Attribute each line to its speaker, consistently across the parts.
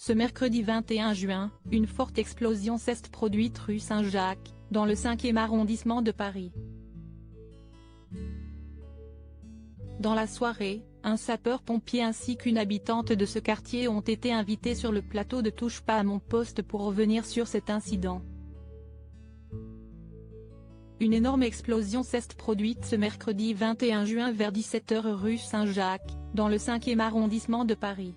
Speaker 1: Ce mercredi 21 juin, une forte explosion s'est produite rue Saint-Jacques, dans le 5e arrondissement de Paris. Dans la soirée, un sapeur-pompier ainsi qu'une habitante de ce quartier ont été invités sur le plateau de Touche pas à mon poste pour revenir sur cet incident. Une énorme explosion s'est produite ce mercredi 21 juin vers 17 h rue Saint-Jacques, dans le 5e arrondissement de Paris.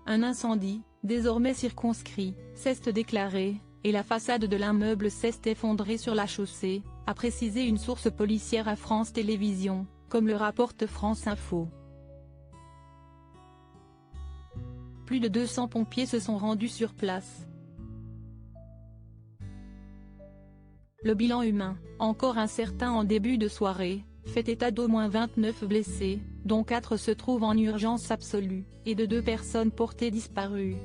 Speaker 1: Un incendie, désormais circonscrit, s'est déclaré, et la façade de l'immeuble s'est effondrée sur la chaussée, a précisé une source policière à France Télévisions, comme le rapporte France Info. Plus de 200 pompiers se sont rendus sur place. Le bilan humain, encore incertain en début de soirée, fait état d'au moins 29 blessés, dont 4 se trouvent en urgence absolue, et de 2 personnes portées disparues.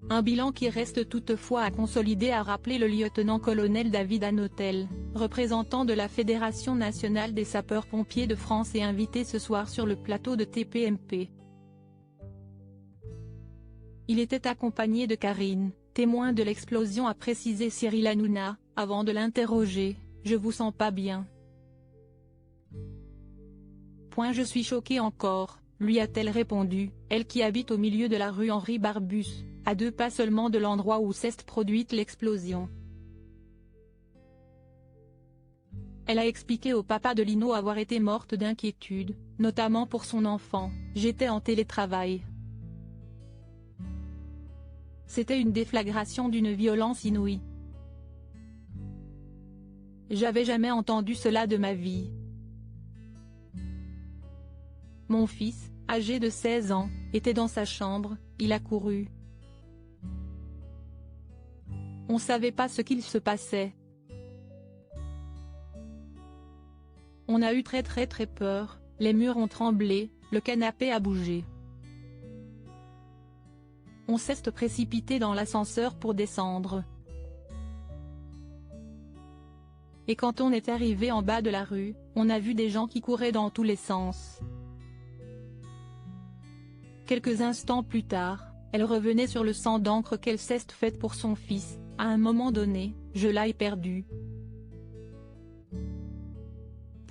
Speaker 1: Un bilan qui reste toutefois à consolider, a rappelé le lieutenant-colonel David Hanotel, représentant de la Fédération nationale des sapeurs-pompiers de France et invité ce soir sur le plateau de TPMP. Il était accompagné de Karine, témoin de l'explosion, a précisé Cyril Hanouna, avant de l'interroger. « Je vous sens pas bien. » Je suis choquée encore, lui a-t-elle répondu, elle qui habite au milieu de la rue Henri Barbus, à 2 pas seulement de l'endroit où s'est produite l'explosion. Elle a expliqué au papa de Lino avoir été morte d'inquiétude, notamment pour son enfant. « J'étais en télétravail. C'était une déflagration d'une violence inouïe. J'avais jamais entendu cela de ma vie. Mon fils, âgé de 16 ans, était dans sa chambre, il a couru. On savait pas ce qu'il se passait. On a eu très peur, les murs ont tremblé, le canapé a bougé. On s'est précipité dans l'ascenseur pour descendre. Et quand on est arrivé en bas de la rue, on a vu des gens qui couraient dans tous les sens. » Quelques instants plus tard, elle revenait sur le sang d'encre qu'elle s'est faite pour son fils. « À un moment donné, je l'ai perdu.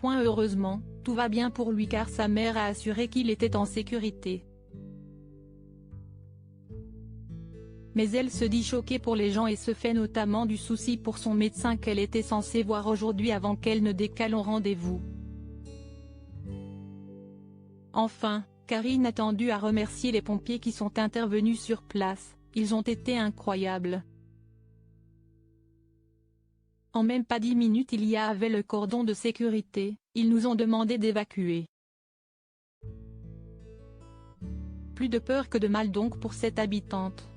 Speaker 1: Heureusement, tout va bien pour lui car sa mère a assuré qu'il était en sécurité. » Mais elle se dit choquée pour les gens et se fait notamment du souci pour son médecin qu'elle était censée voir aujourd'hui avant qu'elle ne décale son rendez-vous. Enfin, Karine a tenu à remercier les pompiers qui sont intervenus sur place, ils ont été incroyables. En même pas 10 minutes il y avait le cordon de sécurité, ils nous ont demandé d'évacuer. Plus de peur que de mal donc pour cette habitante.